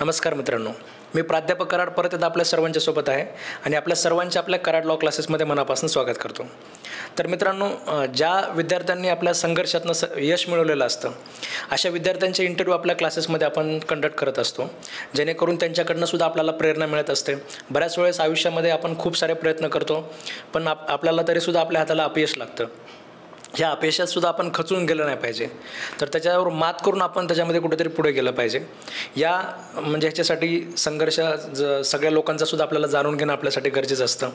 नमस्कार मित्रांनो, मी प्राध्यापक कराड परत एकदा आपल्या सर्वांच्या सोबत आहे आणि आपल्या सर्वांच्या आपल्या कराड लॉ क्लासेसमध्ये मनापासून स्वागत करतो. तर मित्रांनो, ज्या विद्यार्थ्यांनी आपल्या संघर्षातनं यश मिळवलेलं असतं अशा विद्यार्थ्यांचे इंटरव्ह्यू आपल्या क्लासेसमध्ये आपण कंडक्ट करत असतो, जेणेकरून त्यांच्याकडनं सुद्धा आपल्याला प्रेरणा मिळत असते. बऱ्याच वेळेस आयुष्यामध्ये आपण खूप सारे प्रयत्न करतो, पण आपल्याला तरीसुद्धा आपल्या हाताला अपयश लागतं. ह्या अपयशातसुद्धा आपण खचून गेलं नाही पाहिजे, तर त्याच्यावर मात करून आपण त्याच्यामध्ये कुठेतरी पुढे गेलं पाहिजे. म्हणजे ह्याच्यासाठी संघर्ष सगळ्या लोकांचासुद्धा आपल्याला जाणून घेणं आपल्यासाठी गरजेचं असतं.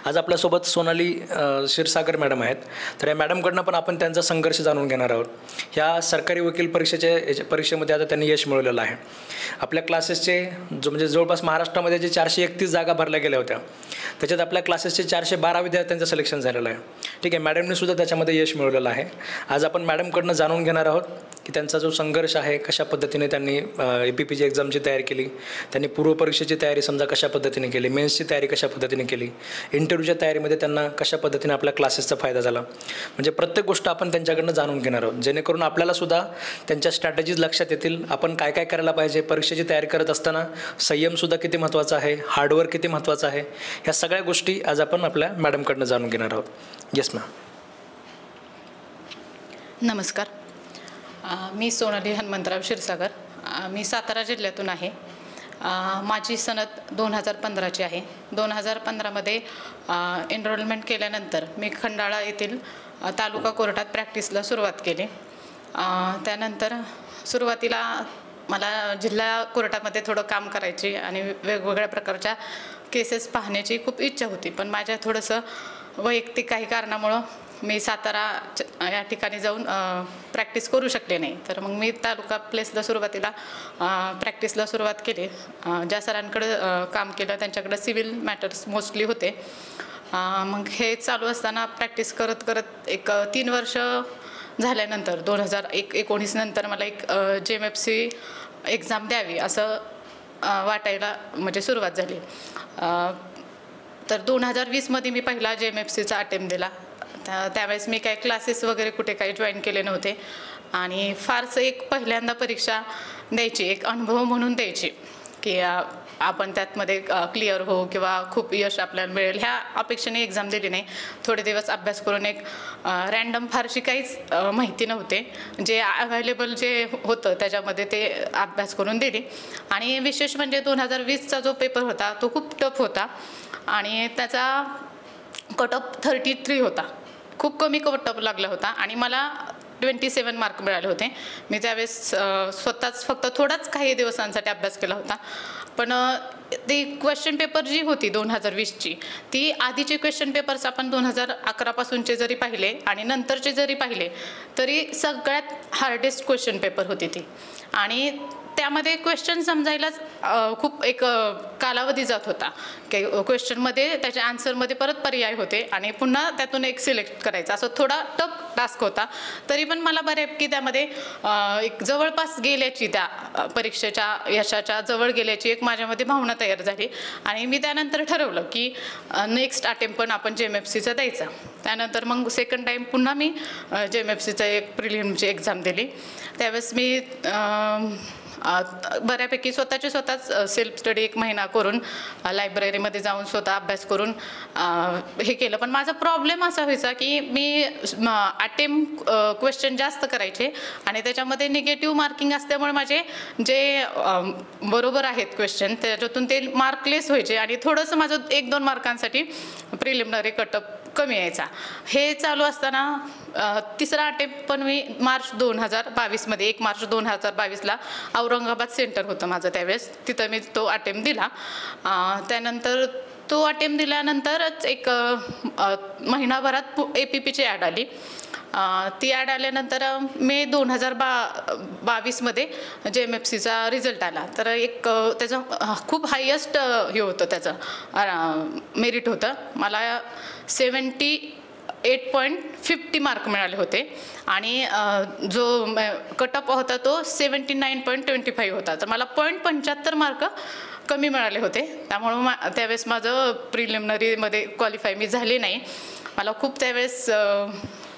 आज आपल्यासोबत सोनाली क्षीरसागर मॅडम आहेत. तर या मॅडमकडनं पण आपण त्यांचा संघर्ष जाणून घेणार आहोत. ह्या सरकारी वकील परीक्षेमध्ये आता त्यांनी यश मिळवलेलं आहे. आपल्या क्लासेसचे म्हणजे जवळपास महाराष्ट्रामध्ये जे 431 जागा भरल्या गेल्या होत्या, त्याच्यात आपल्या क्लासेसचे 412 विद्यार्थ्यांचं सिलेक्शन झालेलं आहे. ठीक आहे, मॅडमनीसुद्धा त्याच्यामध्ये यश मिळवलेलं आहे. आज आपण मॅडमकडनं जाणून घेणार आहोत की त्यांचा जो संघर्ष आहे, कशा पद्धतीने त्यांनी APPG एक्झामची तयारी केली, त्यांनी पूर्वपरीक्षेची तयारी समजा कशा पद्धतीने केली, मेन्सची तयारी कशा पद्धतीने केली, इंटरव्ह्यूच्या तयारीमध्ये त्यांना कशा पद्धतीने आपल्या क्लासेसचा फायदा झाला. म्हणजे प्रत्येक गोष्ट आपण त्यांच्याकडनं जाणून घेणार आहोत, जेणेकरून आपल्यालासुद्धा त्यांच्या स्ट्रॅटेजीज लक्षात येतील. आपण काय काय करायला पाहिजे, परीक्षेची तयारी करत असताना संयमसुद्धा किती महत्त्वाचा आहे, हार्डवर्क किती महत्त्वाचं आहे, ह्या सगळ्या गोष्टी आज आपण आपल्या मॅडमकडनं जाणून घेणार आहोत. Yes ma'am. नमस्कार, मी सोनाली हनुमंतराव क्षीरसागर. मी सातारा जिल्ह्यातून आहे. माझी सनद 2015ची आहे. 2015मध्ये एनरोलमेंट केल्यानंतर मी खंडाळा येथील तालुका कोर्टात प्रॅक्टिसला सुरुवात केली. त्यानंतर सुरुवातीला मला जिल्हा कोर्टामध्ये थोडं काम करायची आणि वेगवेगळ्या प्रकारच्या केसेस पाहण्याची खूप इच्छा होती, पण माझ्या थोडंसं वैयक्तिक काही कारणामुळं मी सातारा या ठिकाणी जाऊन प्रॅक्टिस करू शकले नाही. तर मग मी तालुका प्लेसला सुरुवातीला प्रॅक्टिसला सुरुवात केली. ज्या सरांकडं काम केलं त्यांच्याकडं सिव्हिल मॅटर्स मोस्टली होते. मग हे चालू असताना प्रॅक्टिस करत करत एक 3 वर्ष झाल्यानंतर 2019 नंतर मला एक JMFC एक्झाम द्यावी असं वाटायला म्हणजे सुरुवात झाली. तर 2020मध्ये मी पहिला JMFCचा अटेम्प्ट दिला. त्यावेळेस मी काही क्लासेस वगैरे कुठे काही जॉईन केले नव्हते आणि फारसं एक पहिल्यांदा परीक्षा द्यायची, एक अनुभव म्हणून द्यायची की आपण त्यातमध्ये क्लिअर हो किंवा खूप यश आपल्याला मिळेल ह्या अपेक्षेने एक्झाम दिली नाही. थोडे दिवस अभ्यास करून एक रँडम फारशी काहीच माहिती नव्हते, जे अवेलेबल जे होतं त्याच्यामध्ये ते अभ्यास करून दिली. आणि विशेष म्हणजे 2020चा जो पेपर होता तो खूप टफ होता आणि त्याचा कट ऑफ 33 होता. खूप कमी कट ऑफ लागला होता आणि मला 27 मार्क मिळाले होते. मी त्यावेळेस स्वतःच फक्त थोडाच काही दिवसांसाठी अभ्यास केला होता, पण ती क्वेश्चन पेपर जी होती 2020ची, ती आधीचे क्वेश्चन पेपर्स आपण 2011पासूनचे जरी पाहिले आणि नंतरचे जरी पाहिले तरी सगळ्यात हार्डेस्ट क्वेश्चन पेपर होती ती. आणि त्यामध्ये क्वेश्चन समजायलाच खूप एक कालावधी जात होता की क्वेश्चनमध्ये त्याच्या आन्सरमध्ये परत पर्याय होते आणि पुन्हा त्यातून एक सिलेक्ट करायचा, असं थोडा टफ टास्क होता. तरी पण मला बऱ्यापैकी त्यामध्ये एक जवळपास गेल्याची, त्या परीक्षेच्या यशाच्या जवळ गेल्याची एक माझ्यामध्ये भावना तयार झाली आणि मी त्यानंतर ठरवलं की नेक्स्ट अटेम्प्ट पण आपण JMFCचा द्यायचा. त्यानंतर मग सेकंड टाईम पुन्हा मी JMFCचा एक प्रिलिमची एक्झाम दिली. त्यावेळेस मी बऱ्यापैकी स्वतःच सेल्फ स्टडी 1 महिना करून लायब्ररीमध्ये जाऊन स्वतः अभ्यास करून हे केलं. पण माझा प्रॉब्लेम असा व्हायचा की मी अटेम्प्ट क्वेश्चन जास्त करायचे आणि त्याच्यामध्ये निगेटिव्ह मार्किंग असल्यामुळे माझे जे बरोबर आहेत क्वेश्चन त्याच्यातून ते मार्कलेस व्हायचे आणि थोडंसं माझं 1-2 मार्कांसाठी प्रिलिमिनरी कटअप कमी यायचा. हे चालू असताना तिसरा अटेम्प्ट पण मी मार्च 2022मध्ये 1 मार्च 2022ला औरंगाबाद सेंटर होतं माझं त्यावेळेस, तिथं मी तो अटेम्प्ट दिला. त्यानंतर तो अटेम्प्ट दिल्यानंतरच एक महिनाभरात APPची ॲड आली. ती ॲड आल्यानंतर मे 2022मध्ये JMFCचा रिझल्ट आला. तर एक त्याचं खूप हायेस्ट हे होतं, त्याचं मेरिट होतं. मला 78.50 मार्क मिळाले होते आणि जो कट ऑफ होता तो 79.25 होता. तर मला 0.75 मार्क कमी मिळाले होते. त्यामुळं त्यावेळेस माझं प्रिलिमिनरीमध्ये क्वालिफाय मी झाले नाही. मला खूप त्यावेळेस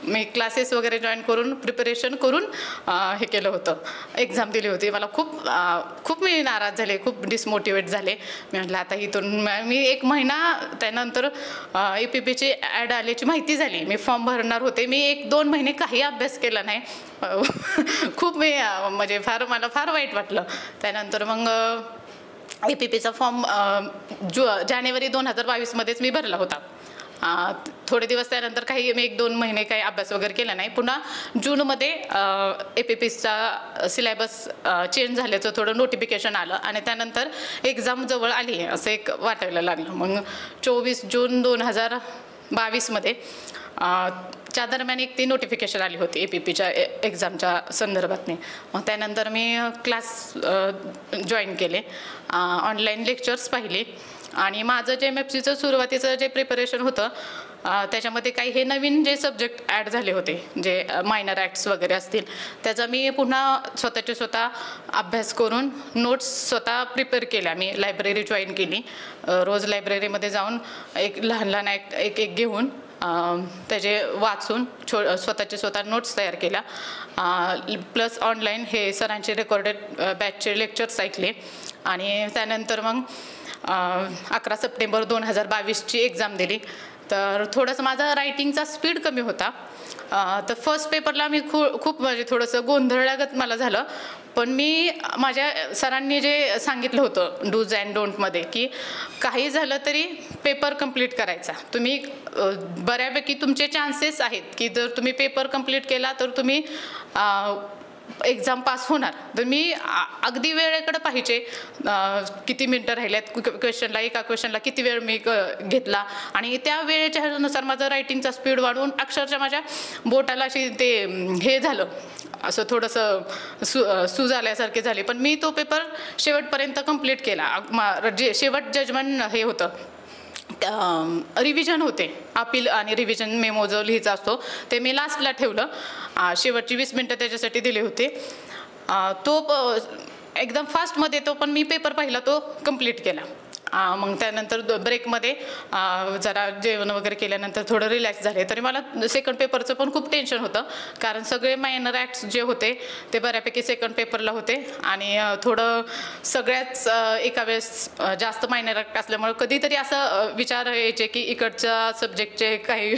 मी क्लासेस वगैरे जॉईन करून प्रिपरेशन करून हे केलं होतं, एक्झाम दिली होती. मला खूप मी नाराज झाले, खूप डिसमोटिवेट झाले. मी म्हटलं आता इथून मी 1 महिना त्यानंतर APPची ॲड आल्याची माहिती झाली. मी फॉर्म भरणार होते. मी 1-2 महिने काही अभ्यास केला नाही. खूप म्हणजे मला फार वाईट वाटलं. त्यानंतर मग APPचा फॉर्म जानेवारी 2022मध्येच मी भरला होता. थोडे दिवस त्यानंतर मी 1-2 महिने काही अभ्यास वगैरे केला नाही. पुन्हा जूनमध्ये APPचा सिलेबस चेंज झाल्याचं थोडं नोटिफिकेशन आलं आणि त्यानंतर एक्झाम जवळ आली आहे असं एक वाटायला लागलं. मग 24 जून 2022मध्ये च्या दरम्यान ती नोटिफिकेशन आली होती APPच्या एक्झामच्या संदर्भातने. मग त्यानंतर मी क्लास जॉईन केले, ऑनलाईन लेक्चर्स पाहिले आणि माझं जे MFCचं सुरुवातीचं जे प्रिपरेशन होतं त्याच्यामध्ये काही हे नवीन जे सब्जेक्ट ॲड झाले होते, जे मायनर ॲक्ट्स वगैरे असतील, त्याचा मी पुन्हा स्वतः अभ्यास करून नोट्स स्वतः प्रिपेअर केल्या. मी लायब्ररी जॉईन केली. रोज लायब्ररीमध्ये जाऊन एक लहान ॲक्ट एक घेऊन त्याचे वाचून स्वतः नोट्स तयार केल्या. प्लस ऑनलाईन हे सरांचे रेकॉर्डेड बॅचचे लेक्चर्स ऐकले आणि त्यानंतर मग 11 सप्टेंबर 2022ची एक्झाम दिली. तर थोडंसं माझा रायटिंगचा स्पीड कमी होता. तर फर्स्ट पेपरला मी खूप म्हणजे थोडंसं गोंधळल्यागत मला झालं. पण मी माझ्या सरांनी जे सांगितलं होतं डूज अँड डोंटमध्ये, की काही झालं तरी पेपर कंप्लीट करायचा. तुम्ही बऱ्यापैकी तुमचे चान्सेस आहेत की जर तुम्ही पेपर कंप्लीट केला तर तुम्ही एक्झाम पास होणार. तर मी अगदी वेळेकडे पाहिजे, किती मिनटं राहिल्यात क्वेश्चनला, एका क्वेश्चनला किती वेळ मी घेतला आणि त्या वेळेच्या ह्यानुसार माझं रायटिंगचा स्पीड वाढवून अक्षरशः माझ्या बोटाला अशी ते हे झालं, असं थोडंसं सूज आल्यासारखे झाले. पण मी तो पेपर शेवटपर्यंत कंप्लीट केला. जे शेवट जजमेंट हे होतं, रिव्हिजन होते, अपील आणि रिव्हिजन मेमो जो लिहायचा असतो ते मी लास्टला ठेवलं. शेवटची 20 मिनटं त्याच्यासाठी दिले होते. तो एकदम फास्टमध्ये तो पण मी पेपर पहिला तो कंप्लीट केला. मग त्यानंतर ब्रेकमध्ये जरा जेवण वगैरे केल्यानंतर थोडं रिलॅक्स झाले. तरी मला सेकंड पेपरचं पण खूप टेन्शन होतं, कारण सगळे मायनर ॲक्ट्स जे होते ते बऱ्यापैकी सेकंड पेपरला होते आणि थोडं सगळ्याच एका वेळेस जास्त मायनर ॲक्ट असल्यामुळे कधीतरी असं विचार यायचे की इकडच्या सब्जेक्टचे काही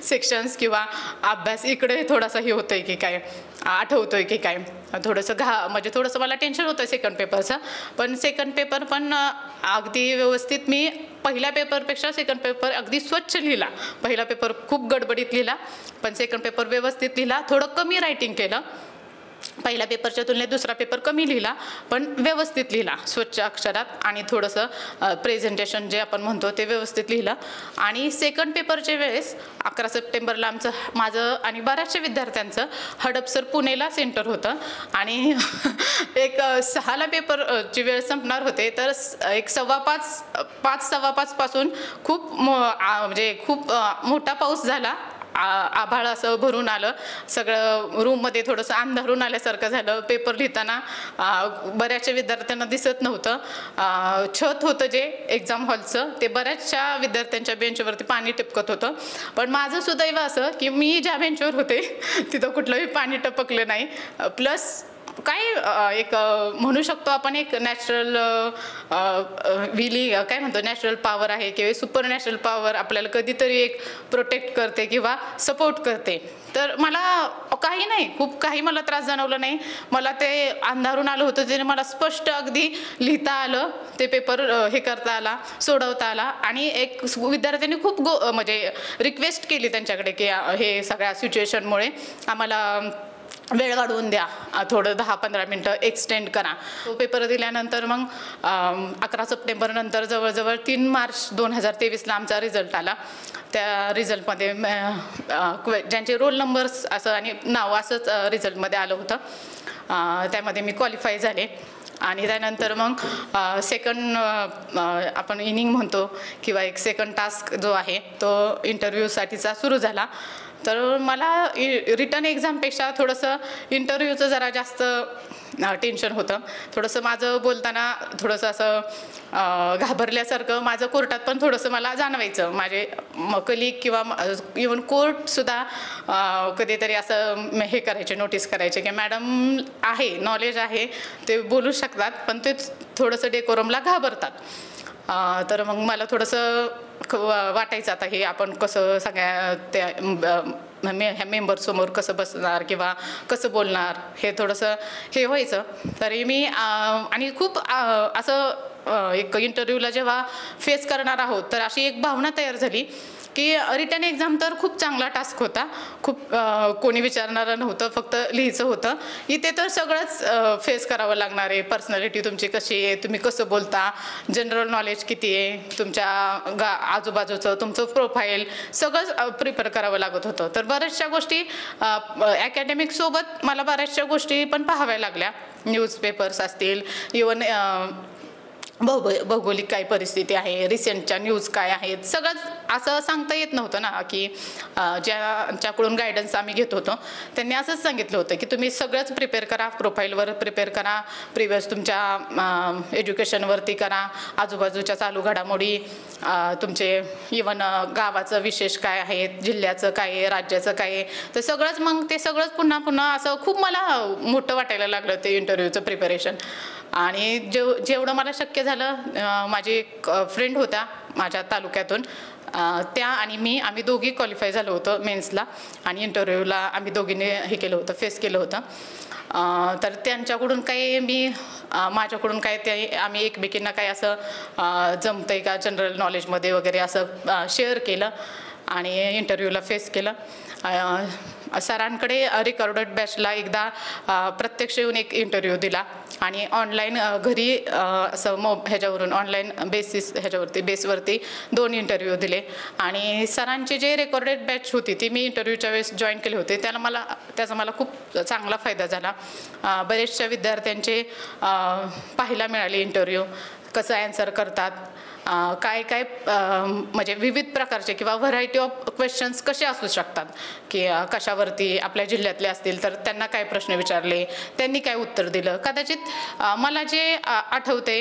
सेक्शन्स किंवा अभ्यास इकडे थोडासा हे होतंय की काय, आठवतोय की काय, थोडंसं म्हणजे थोडंसं मला टेन्शन होतं सेकंड पेपरचं. पण सेकंड पेपर पण अगदी व्यवस्थित मी पहिल्या पेपरपेक्षा सेकंड पेपर अगदी स्वच्छ लिहिला. पहिला पेपर खूप गडबडीत लिहिला, पण सेकंड पेपर व्यवस्थित लिहिला. थोडं कमी रायटिंग केलं. पहिल्या पेपरच्या तुलनेत दुसरा पेपर कमी लिहिला, पण व्यवस्थित लिहिला, स्वच्छ अक्षरात आणि थोडंसं प्रेझेंटेशन जे आपण म्हणतो ते व्यवस्थित लिहिलं. आणि सेकंड पेपरच्या वेळेस 11 सप्टेंबरला माझं आणि बऱ्याचशा विद्यार्थ्यांचं हडपसर पुणेला सेंटर होतं आणि एक 6ला पेपरची वेळ संपणार होते. तर एक 5:15 पासून म्हणजे खूप मोठा पाऊस झाला. आभाळ असं भरून आलं, सगळं रूममध्ये थोडंसं अंधारून आल्यासारखं झालं. पेपर लिहिताना बऱ्याचशा विद्यार्थ्यांना दिसत नव्हतं. छत होतं जे एक्झाम हॉलचं ते बऱ्याचशा विद्यार्थ्यांच्या बेंचवरती पाणी टपकत होतं. पण माझं सुदैव असं की मी ज्या बेंचवर होते तिथं कुठलंही पाणी टपकलं नाही. प्लस काय एक म्हणू शकतो आपण एक नॅचरल काय म्हणतो नॅचरल पॉवर आहे किंवा सुपर नॅचरल पॉवर आपल्याला कधीतरी एक प्रोटेक्ट करते किंवा सपोर्ट करते. तर मला काही मला त्रास जाणवला नाही. मला ते अंधारून आलं होतं त्याने मला स्पष्ट अगदी लिहिता आलं, ते पेपर हे करता आला, सोडवता आला. आणि एक विद्यार्थ्यांनी खूप म्हणजे रिक्वेस्ट केली त्यांच्याकडे की हे सगळ्या सिच्युएशनमुळे आम्हाला वेळ वाढवून द्या, थोडं 10-15 मिनटं एक्सटेंड करा. तो पेपर दिल्यानंतर मग 11 सप्टेंबर नंतर जवळजवळ 3 मार्च 2023ला आमचा रिझल्ट आला. त्या रिझल्टमध्ये ज्यांचे रोल नंबर्स असं आणि नाव असंच रिझल्टमध्ये आलं होतं. त्यामध्ये मी क्वालिफाय झाले. आणि त्यानंतर मग सेकंड आपण इनिंग म्हणतो किंवा एक सेकंड टास्क जो आहे तो इंटरव्ह्यूसाठीचा सुरू झाला. तर मला रिटर्न एक्झामपेक्षा थोडंसं इंटरव्ह्यूचं जरा जास्त टेन्शन होतं. थोडंसं माझं बोलताना थोडंसं असं घाबरल्यासारखं माझं कोर्टात पण थोडंसं मला जाणवायचं. माझे कलीग किंवा इव्हन कोर्टसुद्धा कधीतरी असं हे करायचे, नोटीस करायचे की मॅडम आहे, नॉलेज आहे, ते बोलू शकतात, पण ते थोडंसं डेकोरमला घाबरतात. तर मग मला थोडंसं वाटायचं आता हे आपण कसं सगळ्या त्या ह्या मेंबरसमोर कसं बसणार किंवा कसं बोलणार, हे थोडंसं हे व्हायचं. तरी मी आणि खूप असं एक इंटरव्ह्यूला जेव्हा फेस करणार आहोत तर अशी एक भावना तयार झाली की रिटर्न एक्झाम तर खूप चांगला टास्क होता, खूप कोणी विचारणारं नव्हतं, फक्त लिहायचं होतं. इथे तर सगळंच फेस करावं लागणार आहे. पर्सनॅलिटी तुमची कशी आहे, तुम्ही कसं बोलता, जनरल नॉलेज किती आहे, तुमच्या आजूबाजूचं तुमचं प्रोफाईल सगळंच प्रिपेअर करावं लागत होतं. तर बऱ्याचशा गोष्टी ॲकॅडमिकसोबत मला बऱ्याचशा गोष्टी पण पाहाव्या लागल्या. न्यूजपेपर्स असतील, इवन भौगोलिक काय परिस्थिती आहे, रिसेंटच्या न्यूज काय आहेत, सगळंच असं सांगता येत नव्हतं ना. की ज्यांच्याकडून गायडन्स आम्ही घेत होतो त्यांनी असंच सांगितलं होतं की तुम्ही सगळंच प्रिपेअर करा, प्रोफाईलवर प्रिपेअर करा, प्रिव्हियस तुमच्या एज्युकेशनवरती करा, आजूबाजूच्या चालू घडामोडी, तुमचे इवन गावाचं विशेष काय आहे, जिल्ह्याचं काय आहे, राज्याचं काय आहे, तर सगळंच मग ते सगळंच पुन्हा पुन्हा असं खूप मला मोठं वाटायला लागलं ते इंटरव्ह्यूचं प्रिपरेशन. आणि जेवढं मला शक्य झालं, माझी एक फ्रेंड होता माझ्या तालुक्यातून, त्या आणि आम्ही दोघी क्वालिफाय झालो होतो मेन्सला, आणि इंटरव्ह्यूला आम्ही दोघींनी हे केलं होतं, फेस केलं होतं. तर त्यांच्याकडून काही माझ्याकडून काय ते आम्ही एकमेकींना काय असं जमतंय का जनरल नॉलेजमध्ये वगैरे असं शेअर केलं आणि इंटरव्ह्यूला फेस केलं. सरांकडे रेकॉर्डेड बॅचला एकदा प्रत्यक्ष येऊन एक इंटरव्ह्यू दिला आणि ऑनलाईन घरी असं ह्याच्यावरून ऑनलाईन बेसवरती 2 इंटरव्ह्यू दिले. आणि सरांची जे रेकॉर्डेड बॅच होती ती मी इंटरव्ह्यूच्या वेळेस जॉईन केले होते, त्याचा मला खूप चांगला फायदा झाला. बरेचशा विद्यार्थ्यांचे पाहायला मिळाले इंटरव्ह्यू, कसं ॲन्सर करतात, काय काय म्हणजे विविध प्रकारचे किंवा व्हरायटी ऑफ क्वेश्चन्स कसे असू शकतात, की कशावरती आपल्या जिल्ह्यातले असतील तर त्यांना काय प्रश्न विचारले, त्यांनी काय उत्तर दिलं. कदाचित मला जे आठवते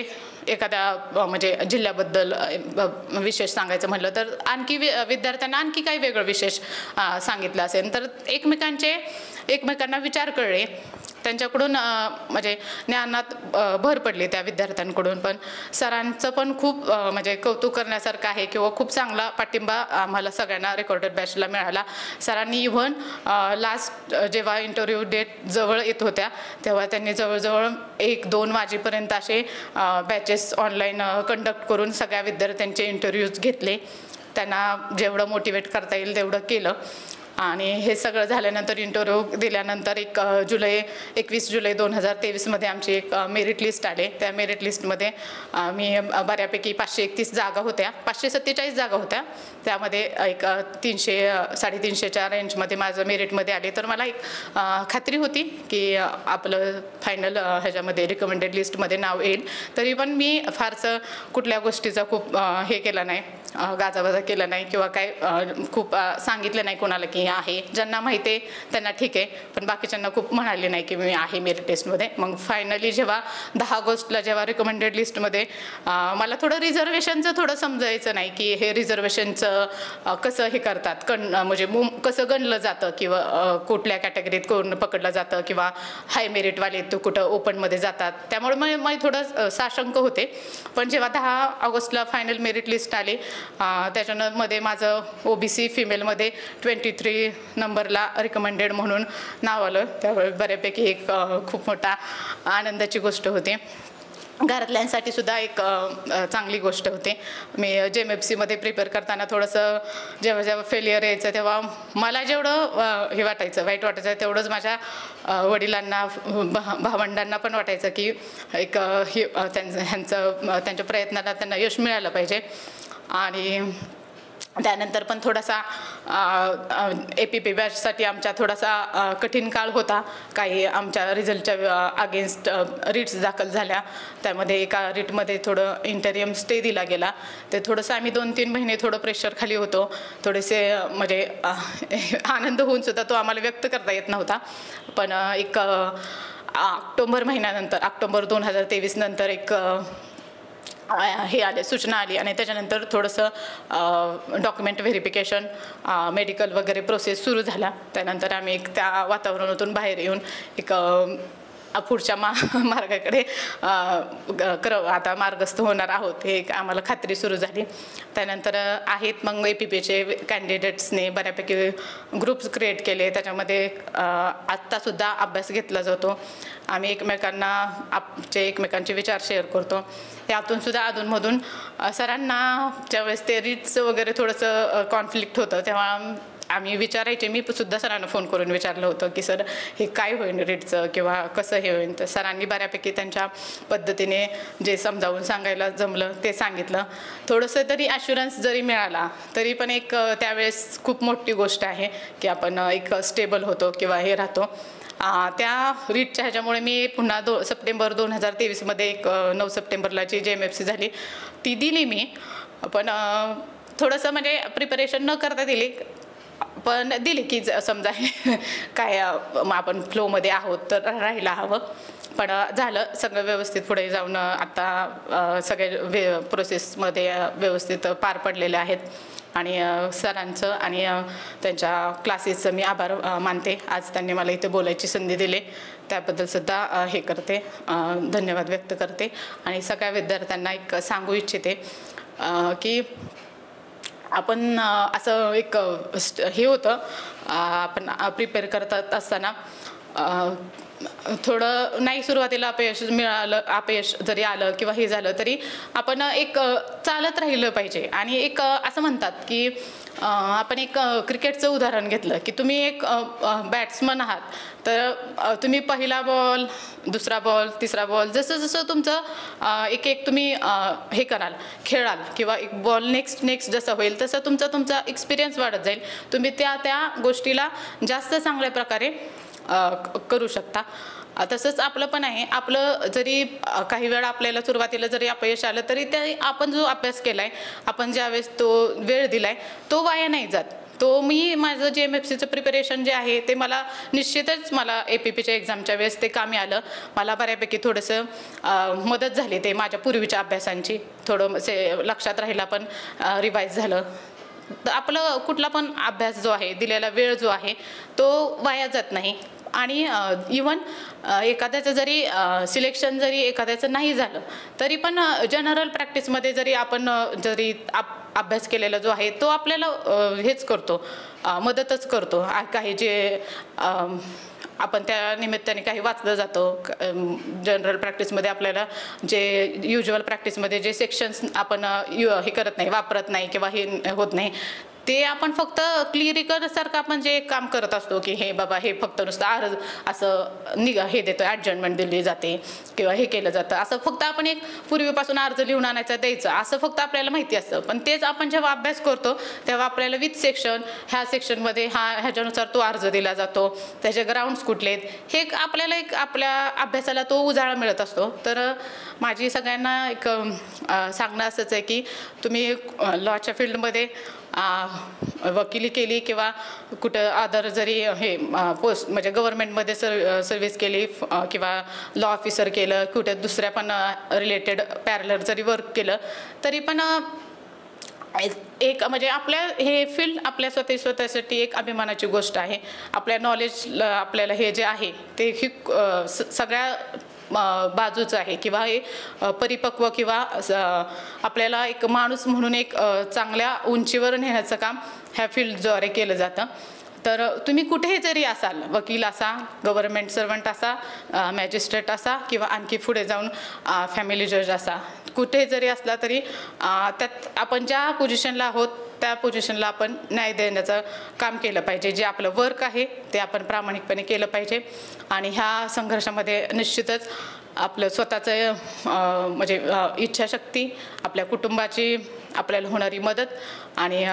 एखाद्या म्हणजे जिल्ह्याबद्दल विशेष सांगायचं म्हटलं तर आणखी विद्यार्थ्यांना आणखी काही वेगळं विशेष सांगितलं असेल तर एकमेकांना विचार कळले, त्यांच्याकडून म्हणजे ज्ञानात भर पडली त्या विद्यार्थ्यांकडून. पण सरांचं पण खूप म्हणजे कौतुक करण्यासारखं आहे किंवा खूप चांगला पाठिंबा आम्हाला सगळ्यांना रेकॉर्डेड बॅचला मिळाला. सरांनी इव्हन लास्ट जेव्हा इंटरव्ह्यू डेट जवळ येत होत्या तेव्हा त्यांनी जवळजवळ 1-2 वाजेपर्यंत असे बॅचेस ऑनलाईन कंडक्ट करून सगळ्या विद्यार्थ्यांचे इंटरव्ह्यूज घेतले. त्यांना जेवढं मोटिवेट करता येईल तेवढं केलं. आणि हे सगळं झाल्यानंतर इंटरव्ह्यू दिल्यानंतर 21 जुलै 2023 आमची एक मेरिट लिस्ट आले. त्या मेरिट लिस्टमध्ये मी बऱ्यापैकी 531 जागा होत्या, 547 जागा होत्या, त्यामध्ये एक 300-350च्या रेंजमध्ये माझं मेरिटमध्ये आले. तर मला एक खात्री होती की आपलं फायनल ह्याच्यामध्ये रिकमेंडेड लिस्टमध्ये नाव येईल. तरी पण मी फारसं कुठल्या गोष्टीचा खूप हे केला नाही, गाजावाजा केला नाही किंवा काय खूप सांगितलं नाही कोणाला की आहे. ज्यांना माहिती आहे त्यांना ठीक आहे, पण बाकीच्यांना खूप म्हणाले नाही की मी आहे मेरिट लिस्टमध्ये. मग फायनली जेव्हा 10 ऑगस्टला जेव्हा रिकमेंडेड लिस्टमध्ये मला थोडं रिझर्वेशनचं थोडं समजायचं नाही की हे रिझर्वेशनचं कसं हे करतात, म्हणजे कसं गणलं जातं किंवा कुठल्या कॅटेगरीत कोण पकडलं जातं किंवा हाय मेरिटवाले तो कुठं ओपनमध्ये जातात. त्यामुळे मग थोडं साशंक होते. पण जेव्हा 10 ऑगस्टला फायनल मेरिट लिस्ट आली त्याच्यामध्ये माझं OBC फिमेलमध्ये 23 नंबरला रिकमेंडेड म्हणून नाव आलं. त्यावेळी बऱ्यापैकी एक खूप मोठा आनंदाची गोष्ट होती. घरातल्यांसाठी सुद्धा एक चांगली गोष्ट होती. मी JMFCमध्ये प्रिपेअर करताना थोडंसं जेव्हा फेलियर यायचं तेव्हा मला जेवढं हे वाटायचं, वाईट वाटायचं, तेवढंच माझ्या वडिलांना भावंडांना पण वाटायचं की एक त्यांच्या प्रयत्नाला त्यांना यश मिळालं पाहिजे. आणि त्यानंतर पण थोडासा APP बॅचसाठी आमच्या थोडासा कठीण काळ होता. काही आमच्या रिझल्टच्या अगेन्स्ट रिट्स दाखल झाल्या. त्यामध्ये एका रिटमध्ये थोडं इंटरियम स्टे दिला गेला. ते थोडंसं आम्ही 2-3 महिने थोडं प्रेशर खाली होतो. थोडेसे म्हणजे आनंद होऊन सुद्धा तो आम्हाला व्यक्त करता येत नव्हता. पण एक ऑक्टोबर महिन्यानंतर, ऑक्टोबर 2023 नंतर एक हे आले, सूचना आली आणि त्याच्यानंतर थोडंसं डॉक्युमेंट व्हेरिफिकेशन, मेडिकल वगैरे प्रोसेस सुरू झाला. त्यानंतर आम्ही एक त्या वातावरणातून बाहेर येऊन एक पुढच्या मार्गाकडे आता मार्गस्थ होणार आहोत हे आम्हाला खात्री सुरू झाली. त्यानंतर आहेत मग APPचे कॅन्डिडेट्सने बऱ्यापैकी ग्रुप्स क्रिएट केले. त्याच्यामध्ये आत्तासुद्धा अभ्यास घेतला जातो. आम्ही एकमेकांचे विचार शेअर करतो. त्यातून सुद्धा अधूनमधून सरांना ज्यावेळेस ते रीट्सचं वगैरे थोडंसं कॉन्फ्लिक्ट होतं तेव्हा आम्ही विचारायचे. मी सुद्धा सरांना फोन करून विचारलं होतं की सर हे काय होईल रीटचं किंवा कसं हे होईल. तर सरांनी बऱ्यापैकी त्यांच्या पद्धतीने जे समजावून सांगायला जमलं ते सांगितलं. थोडंसं तरी ॲश्युरन्स जरी मिळाला तरी पण एक त्यावेळेस खूप मोठी गोष्ट आहे की आपण एक स्टेबल होतो किंवा हे राहतो. त्या रीटच्या ह्याच्यामुळे मी पुन्हा सप्टेंबर 2023मध्ये एक 9 सप्टेंबरला जी JMFC झाली ती दिली मी. पण थोडंसं म्हणजे प्रिपरेशन न करता दिली, पण दिली की समजा काय आपण फ्लोमध्ये आहोत तर राहायला हवं. पण झालं सगळं व्यवस्थित पुढे जाऊन आता सगळे प्रोसेसमध्ये व्यवस्थित पार पडलेले आहेत. आणि सरांचं आणि त्यांच्या क्लासेसचं मी आभार मानते. आज त्यांनी मला इथे बोलायची संधी दिली त्याबद्दल सुद्धा हे करते, धन्यवाद व्यक्त करते. आणि सगळ्या विद्यार्थ्यांना एक सांगू इच्छिते की आपण असं एक हे होतं, आपण प्रिपेअर करत असताना थोडं नाही सुरुवातीला अपयश जरी आलं किंवा हे झालं तरी आपण एक चालत राहिलं पाहिजे. आणि एक असं म्हणतात की आपण एक क्रिकेटचं उदाहरण घेतलं की तुम्ही एक बॅट्समन आहात तर तुम्ही पहिला बॉल, दुसरा बॉल, तिसरा बॉल जसं जसं तुमचं एक तुम्ही हे कराल, खेळाल किंवा एक बॉल नेक्स्ट जसं होईल तसं तुमचा एक्सपिरियन्स वाढत जाईल. तुम्ही त्या गोष्टीला जास्त चांगल्या प्रकारे करू शकता. तसंच आपलं पण आहे. आपलं जरी काही वेळा आपल्याला सुरुवातीला जरी अपयश आलं तरी ते आपण जो अभ्यास केलाय, आपण ज्यावेळेस तो वेळ दिलाय तो वाया नाही जात. तो मी माझं JMFCचं प्रिपरेशन जे आहे ते मला निश्चितच मला APPच्या एक्झामच्या वेळेस ते कामी आलं. मला बऱ्यापैकी थोडंसं मदत झाली ते माझ्या पूर्वीच्या अभ्यासांची. थोडं लक्षात राहिला पण रिवाईज झालं. आपलं कुठला पण अभ्यास जो आहे, दिलेला वेळ जो आहे तो वाया जात नाही. आणि इवन एखाद्याचं जरी सिलेक्शन जरी एखाद्याचं नाही झालं तरी पण जनरल प्रॅक्टिसमध्ये जरी आपण अभ्यास केलेला जो आहे तो आपल्याला हेच करतो, मदतच करतो. काही जे आपण त्या निमित्ताने काही वाचलं जातं. जनरल प्रॅक्टिसमध्ये आपल्याला जे युज्युअल प्रॅक्टिसमध्ये जे सेक्शन्स आपण हे करत नाही, वापरत नाही किंवा हे होत नाही ते आपण फक्त क्लिअरिकल सारखं आपण जे काम करत असतो की हे बाबा हे फक्त नुसतं असं हे देतो, ॲडजमेंट दिली जाते किंवा हे केलं जातं असं फक्त आपण एक पूर्वीपासून अर्ज लिहून आणायचा द्यायचं असं फक्त आपल्याला माहिती असतं. पण तेच आपण जेव्हा अभ्यास करतो तेव्हा आपल्याला विथ सेक्शन, ह्या सेक्शनमध्ये ह्याच्यानुसार तो अर्ज दिला जातो, त्याचे ग्राउंड्स कुठले आहेत हे आपल्याला एक आपल्या अभ्यासाला तो उजाळा मिळत असतो. तर माझी सगळ्यांना एक सांगणं असंच आहे की तुम्ही लॉच्या फील्डमध्ये वकिली केली किंवा कुठं अदर जरी हे पोस्ट म्हणजे गव्हर्नमेंटमध्ये सर्व्हिस केली किंवा लॉ ऑफिसर केलं, कुठे दुसऱ्या पण रिलेटेड पॅरलर जरी वर्क केलं तरी पण एक म्हणजे आपल्या हे फील्ड आपल्या स्वतःसाठी एक अभिमानाची गोष्ट आहे. आपल्या नॉलेज आपल्याला हे जे आहे ते ही सगळ्या बाजूचं आहे किंवा हे परिपक्व किंवा आपल्याला एक माणूस म्हणून एक चांगल्या उंचीवर नेण्याचं काम ह्या फील्डद्वारे केलं जातं. तर तुम्ही कुठेही जरी असाल, वकील असा, गव्हर्नमेंट सर्वंट असा, मॅजिस्ट्रेट असा किंवा आणखी पुढे जाऊन फॅमिली जज असा, कुठे जरी असला तरी त्यात आपण ज्या पोझिशनला आहोत त्या पोझिशनला आपण न्याय देण्याचं काम केलं पाहिजे. जे आपलं वर्क आहे ते आपण प्रामाणिकपणे केलं पाहिजे. आणि ह्या संघर्षामध्ये निश्चितच आपलं स्वतःचं म्हणजे इच्छाशक्ती, आपल्या कुटुंबाची आपल्याला होणारी मदत आणि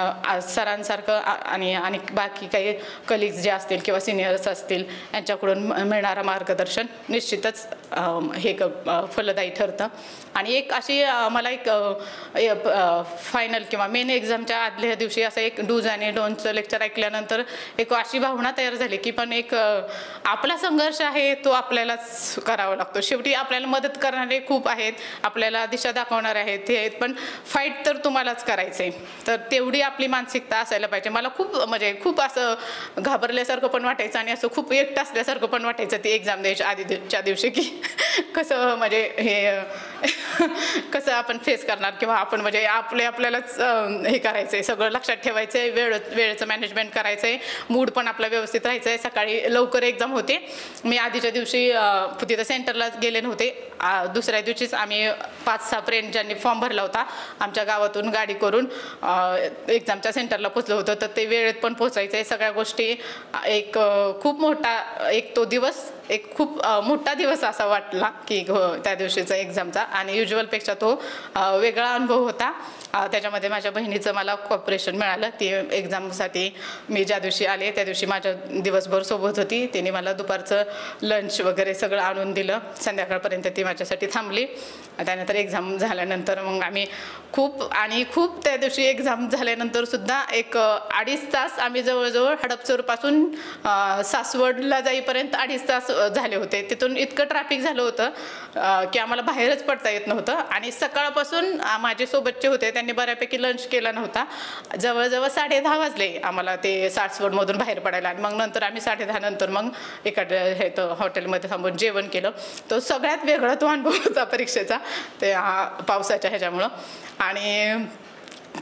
सरांसारखं आणि बाकी काही कलिग्स जे असतील किंवा सिनियर्स असतील यांच्याकडून मिळणारं मार्गदर्शन निश्चितच हे फलदायी ठरतं. आणि एक अशी मला एक फायनल किंवा मेन एक्झामच्या आदल्या दिवशी असं एक डूज आणि डोंटचं लेक्चर ऐकल्यानंतर एक अशी भावना तयार झाली की पण एक आपला संघर्ष आहे तो आपल्यालाच करावा लागतो. शेवटी आपल्याला मदत करणारे खूप आहेत, आपल्याला दिशा दाखवणारे आहेत ते आहेत, पण फाईट तर तुम्हालाच करायचं आहे. तर तेवढी आपली मानसिकता असायला पाहिजे. मला खूप असं घाबरल्यासारखं पण वाटायचं आणि असं खूप एकटं असल्यासारखं पण वाटायचं ती एक्झाम द्यायच्या आधीच्या दिवशी की कसं हे कसं आपण फेस करणार किंवा आपण आपल्यालाच हे करायचं आहे, सगळं लक्षात ठेवायचं आहे, वेळेचं मॅनेजमेंट करायचं आहे, मूड पण आपला व्यवस्थित राहायचं आहे. सकाळी लवकर एक्झाम होते. मी आधीच्या दिवशी तिथं सेंटरला गेले नव्हते. दुसऱ्या दिवशीच आम्ही 5-6 फ्रेंड ज्यांनी फॉर्म भरला होता आमच्या गावातून गाडी करून एक्झामच्या सेंटरला पोचलो होतो. तर ते वेळेत पण पोचायचं आहे. सगळ्या गोष्टी एक खूप मोठा तो दिवस एक खूप मोठा दिवस असा वाटला की त्या दिवशीचा एक्झामचा. आणि युज्युअलपेक्षा तो वेगळा अनुभव होता. त्याच्यामध्ये माझ्या बहिणीचं मला कॉपरेशन मिळालं. ती एक्झामसाठी मी ज्या दिवशी आले त्या दिवशी माझ्या दिवसभर सोबत होती. तिने मला दुपारचं लंच वगैरे सगळं आणून दिलं. संध्याकाळपर्यंत ती माझ्यासाठी थांबली. त्यानंतर एक्झाम झाल्यानंतर मग आम्ही खूप त्या दिवशी एक्झाम झाल्यानंतर सुद्धा एक 2.5 तास आम्ही जवळजवळ हडपसरपासून सासवडला जाईपर्यंत 2.5 तास झाले होते. तिथून इतकं ट्रॅफिक झालं होतं की आम्हाला बाहेरच पडता येत नव्हतं. आणि सकाळपासून माझे सोबतचे होते त्यांनी बऱ्यापैकी लंच केला नव्हता. जवळजवळ 10:30 वाजले आम्हाला ते सासवडमधून बाहेर पडायला. आणि मग नंतर आम्ही 10:30 नंतर मग एखाद्या हॉटेलमध्ये थांबून जेवण केलं. तो सगळ्यात वेगळा तो अनुभव होता परीक्षेचा ते पावसाच्या ह्याच्यामुळं. आणि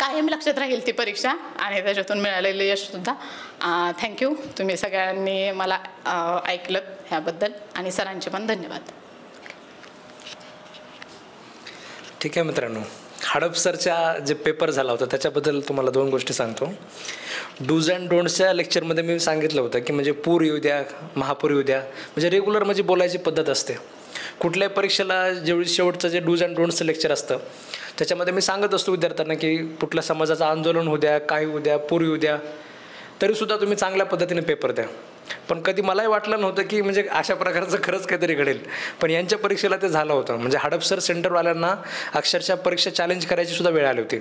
कायम लक्षात राहील ती परीक्षा आणि त्याच्यातून मिळालेलं यशसुद्धा. थँक्यू. तुम्ही सगळ्यांनी मला ऐकलं ह्याबद्दल आणि सरांचे पण धन्यवाद. ठीक आहे मित्रांनो, हडपसरच्या जे पेपर झाला होता त्याच्याबद्दल तुम्हाला 2 गोष्टी सांगतो. डूज अँड डोंट्सच्या लेक्चरमध्ये मी सांगितलं होतं की म्हणजे पूर येऊ द्या, महापूर येऊ द्या, म्हणजे रेग्युलर म्हणजे बोलायची पद्धत असते. कुठल्याही परीक्षेला जेवढी शेवटचं जे डूज अँड डोंट्सचं लेक्चर असतं त्याच्यामध्ये मी सांगत असतो विद्यार्थ्यांना की कुठल्या समाजाचं आंदोलन होऊ द्या, काय होऊ द्या, पूर येऊ द्या, तरीसुद्धा तुम्ही चांगल्या पद्धतीने पेपर द्या. पण कधी मलाही वाटलं नव्हतं की म्हणजे अशा प्रकारचं खरंच काहीतरी घडेल. पण यांच्या परीक्षेला ते झालं होतं. म्हणजे हडपसर सेंटरवाल्यांना अक्षरशः परीक्षा चॅलेंज करायची सुद्धा वेळ आली होती.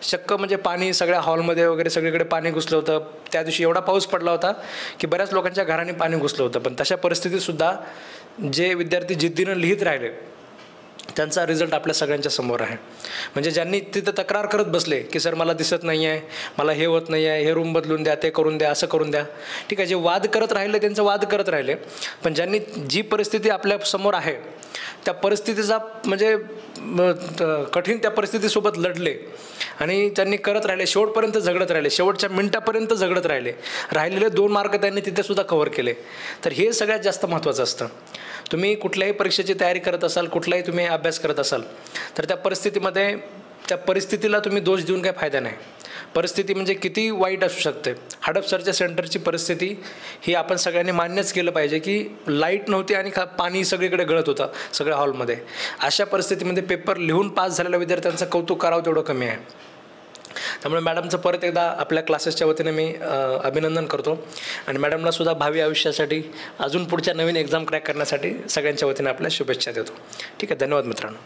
चक्क म्हणजे पाणी सगळ्या हॉलमध्ये वगैरे सगळीकडे पाणी घुसलं होतं. त्या दिवशी एवढा पाऊस पडला होता की बऱ्याच लोकांच्या घराने पाणी घुसलं होतं. पण तशा परिस्थितीतसुद्धा जे विद्यार्थी जिद्दीनं लिहित राहिले त्यांचा रिझल्ट आपल्या सगळ्यांच्या समोर आहे. म्हणजे ज्यांनी तिथं तक्रार करत बसले की सर मला दिसत नाही आहे, मला हे होत नाही आहे, हे रूम बदलून द्या, ते करून द्या, असं करून द्या, ठीक आहे, जे वाद करत राहिले त्यांचं वाद करत राहिले. पण ज्यांनी जी परिस्थिती आपल्या समोर आहे त्या परिस्थितीचा म्हणजे कठीण त्या परिस्थितीसोबत लढले आणि त्यांनी करत राहिले, शेवटपर्यंत झगडत राहिले, शेवटच्या मिनिटापर्यंत झगडत राहिलेले 2 मार्क त्यांनी तिथेसुद्धा कव्हर केले. तर हे सगळ्यात जास्त महत्त्वाचं असतं. तुम्ही कुठल्याही परीक्षेची तयारी करत असाल, कुठलाही तुम्ही अभ्यास करत असाल तर त्या परिस्थितीला तुम्ही दोष देऊन काही फायदा नाही. परिस्थिती म्हणजे किती वाईट असू शकते. हडपसरच्या सेंटरची परिस्थिती ही आपण सगळ्यांनी मान्यच केलं पाहिजे की लाईट नव्हती आणि पाणी सगळीकडे गळत होतं सगळ्या हॉलमध्ये. अशा परिस्थितीमध्ये पेपर लिहून पास झालेल्या विद्यार्थ्यांचं कौतुक करावं तेवढं कमी आहे. त्यामुळे मॅडमचं परत एकदा आपल्या क्लासेसच्या वतीने मी अभिनंदन करतो आणि मॅडमला सुद्धा भावी आयुष्यासाठी अजून पुढच्या नवीन एक्झाम क्रॅक करण्यासाठी सगळ्यांच्या वतीने आपल्या शुभेच्छा देतो. ठीक आहे, धन्यवाद मित्रांनो.